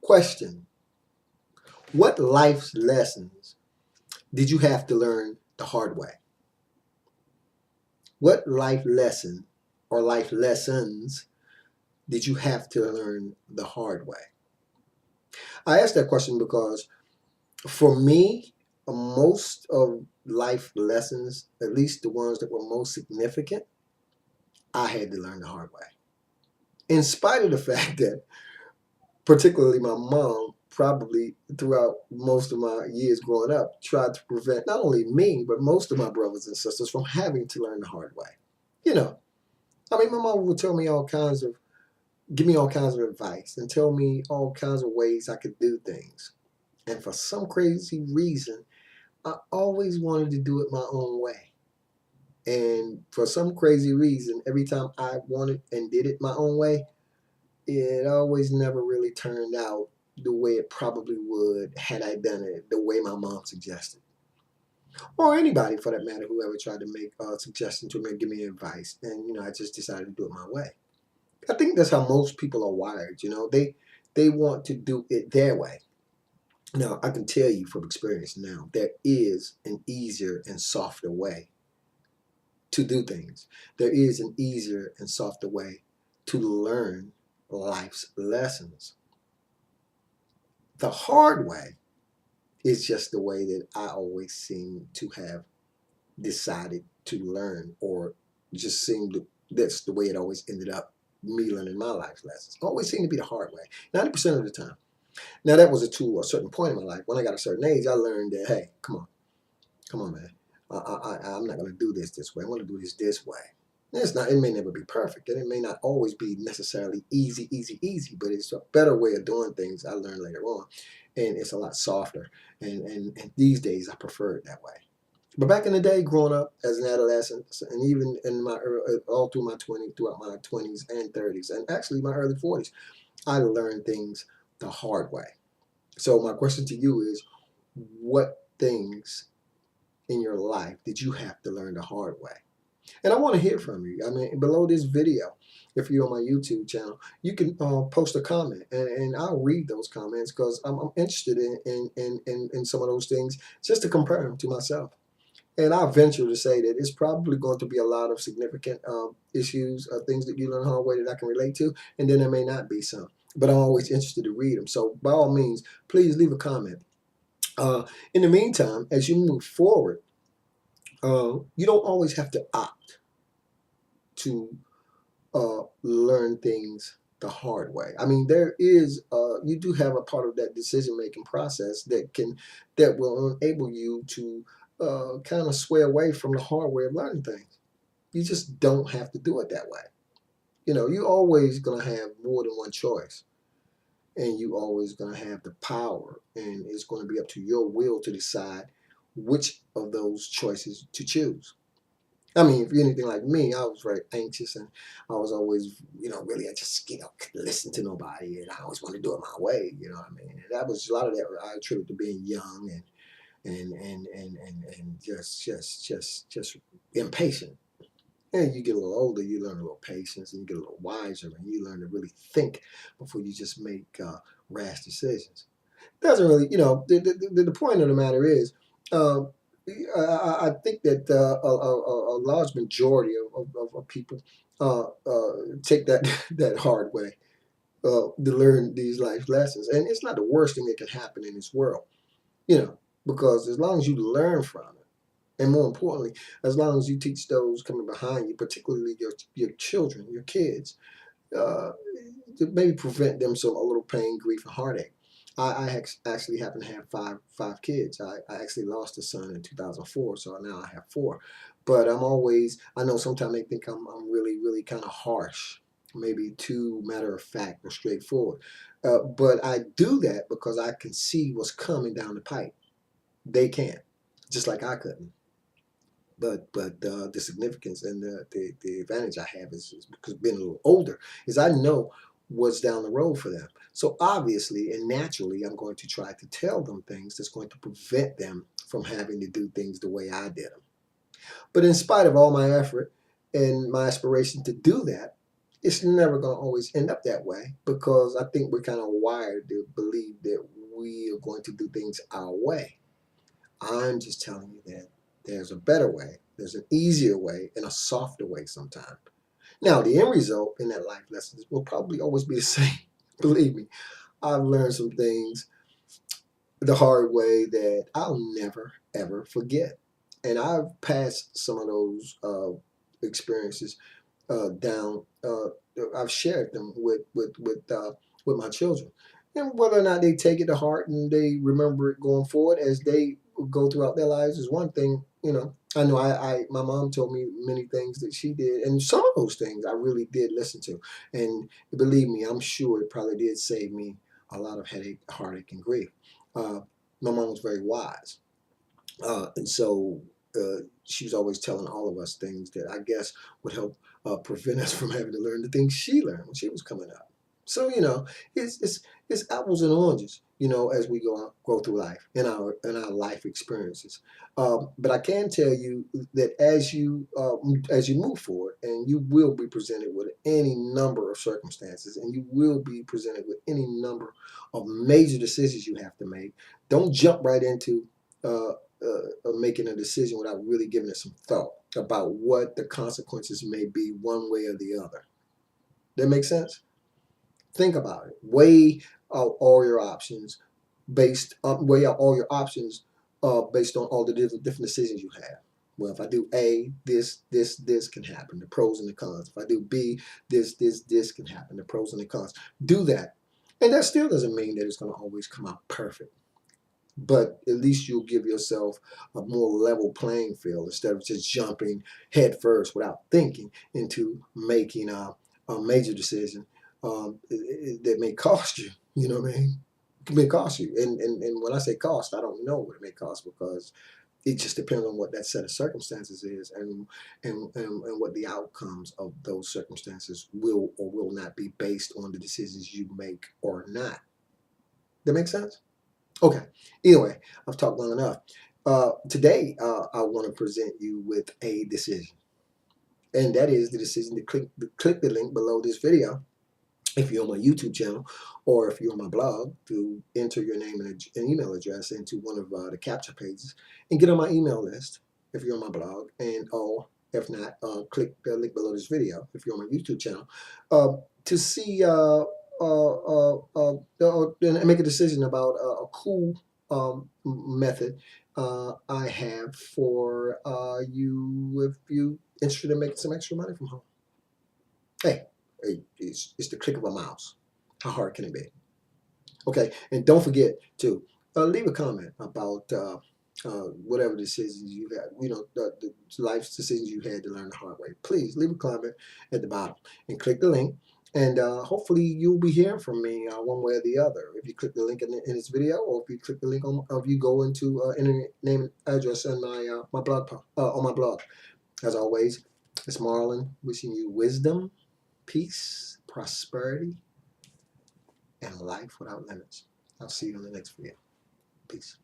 Question: what life lessons did you have to learn the hard way? What life lesson or life lessons did you have to learn the hard way? I asked that question because for me, most of life lessons, at least the ones that were most significant, I had to learn the hard way. In spite of the fact that, particularly my mom, probably throughout most of my years growing up, tried to prevent not only me, but most of my brothers and sisters from having to learn the hard way. You know, I mean, my mom would tell me all kinds of, give me all kinds of advice and tell me all kinds of ways I could do things. And for some crazy reason, I always wanted to do it my own way. And for some crazy reason, every time I wanted and did it my own way, it always never really turned out the way it probably would had I done it the way my mom suggested. Or anybody for that matter, whoever tried to make a suggestion to me, give me advice. And, I just decided to do it my way. I think that's how most people are wired. They want to do it their way. Now, I can tell you from experience now, there is an easier and softer way to do things. There is an easier and softer way to learn life's lessons. The hard way is just the way that I always seem to have decided to learn, or just seemed to, that's the way it always ended up, me learning my life lessons. Always seemed to be the hard way, 90% of the time. Now, that was to a certain point in my life. When I got a certain age, I learned that, hey, come on, man. I'm not going to do this way. I'm going to do this way. It's not. It may never be perfect, and it may not always be necessarily easy. But it's a better way of doing things. I learned later on, and it's a lot softer. And these days, I prefer it that way. But back in the day, growing up as an adolescent, and even in my all through my 20s, throughout my 20s and 30s, and actually my early 40s, I learned things the hard way. So my question to you is, what things in your life did you have to learn the hard way? And I want to hear from you. I mean, below this video, if you're on my YouTube channel, you can post a comment, and I'll read those comments because I'm interested in some of those things just to compare them to myself. And I venture to say that it's probably going to be a lot of significant issues, things that you learn the hard way that I can relate to, and then there may not be some. But I'm always interested to read them. So by all means, please leave a comment. In the meantime, as you move forward, you don't always have to opt to learn things the hard way. I mean, there is you do have a part of that decision making process that will enable you to kind of sway away from the hard way of learning things. You just don't have to do it that way. You're always gonna have more than one choice, and you always gonna have the power, and it's going to be up to your will to decide which of those choices to choose. I mean, if you're anything like me, I was very anxious, and I was always, really, I just, couldn't listen to nobody, and I always wanted to do it my way. You know what I mean? And that was a lot of that I attribute to being young and just impatient. And you get a little older, you learn a little patience, and you get a little wiser, and you learn to really think before you just make rash decisions. Doesn't really, the point of the matter is, um, I think that a large majority of people take that that hard way to learn these life lessons, and it's not the worst thing that can happen in this world, you know, because as long as you learn from it, and more importantly, as long as you teach those coming behind you, particularly your children, your kids, uh, to maybe prevent them some a little pain, grief, and heartache. Actually happen to have five kids. I actually lost a son in 2004, so now I have four. But I know sometimes they think I'm really kind of harsh, maybe too matter of fact or straightforward. But I do that because I can see what's coming down the pipe. They can't, just like I couldn't. But the significance and the advantage I have is because being a little older is I know what's down the road for them. So obviously and naturally, I'm going to try to tell them things that's going to prevent them from having to do things the way I did them. But in spite of all my effort and my aspiration to do that, it's never going to always end up that way, because I think we're kind of wired to believe that we are going to do things our way. I'm just telling you that there's a better way, there's an easier way, and a softer way sometimes. Now, the end result in that life lessons will probably always be the same. Believe me, I've learned some things the hard way that I'll never ever forget. And I've passed some of those experiences down. I've shared them with my children, and whether or not they take it to heart and they remember it going forward as they go throughout their lives is one thing. I know my mom told me many things that she did, and some of those things I really did listen to, and believe me, I'm sure it probably did save me a lot of headache, heartache, and grief. Uh, my mom was very wise, and so she was always telling all of us things that I guess would help prevent us from having to learn the things she learned when she was coming up. So it's apples and oranges, as we go through life in our life experiences. But I can tell you that as you move forward, and you will be presented with any number of circumstances, and you will be presented with any number of major decisions you have to make. Don't jump right into uh, making a decision without really giving it some thought about what the consequences may be one way or the other. That makes sense? Think about it. Weigh out all your options weigh out all your options based on all the different decisions you have. Well, if I do A, this can happen, the pros and the cons. If I do B, this can happen, the pros and the cons. Do that. And that still doesn't mean that it's going to always come out perfect, but at least you'll give yourself a more level playing field instead of just jumping head first without thinking into making a major decision that may cost you. You know what I mean? It may cost you. And when I say cost, I don't know what it may cost, because it just depends on what that set of circumstances is, and what the outcomes of those circumstances will or will not be based on the decisions you make or not. That makes sense? Okay. Either way, I've talked long enough. Today, I want to present you with a decision, and that is the decision to click the link below this video if you're on my YouTube channel, or if you're on my blog, to enter your name and an email address into one of the capture pages and get on my email list if you're on my blog, and or if not, click the link below this video if you're on my YouTube channel to see and make a decision about a cool method I have for you if you interested in making some extra money from home. Hey, it's the click of a mouse. How hard can it be? Okay, and don't forget to leave a comment about whatever decisions you had, the life's decisions you had to learn the hard way. Please leave a comment at the bottom and click the link. And hopefully you'll be hearing from me one way or the other. If you click the link in this video, or if you click the link if you go into internet name and address on my blog on my blog. As always, it's Marlon wishing you wisdom, peace, prosperity, and life without limits. I'll see you in the next video. Peace.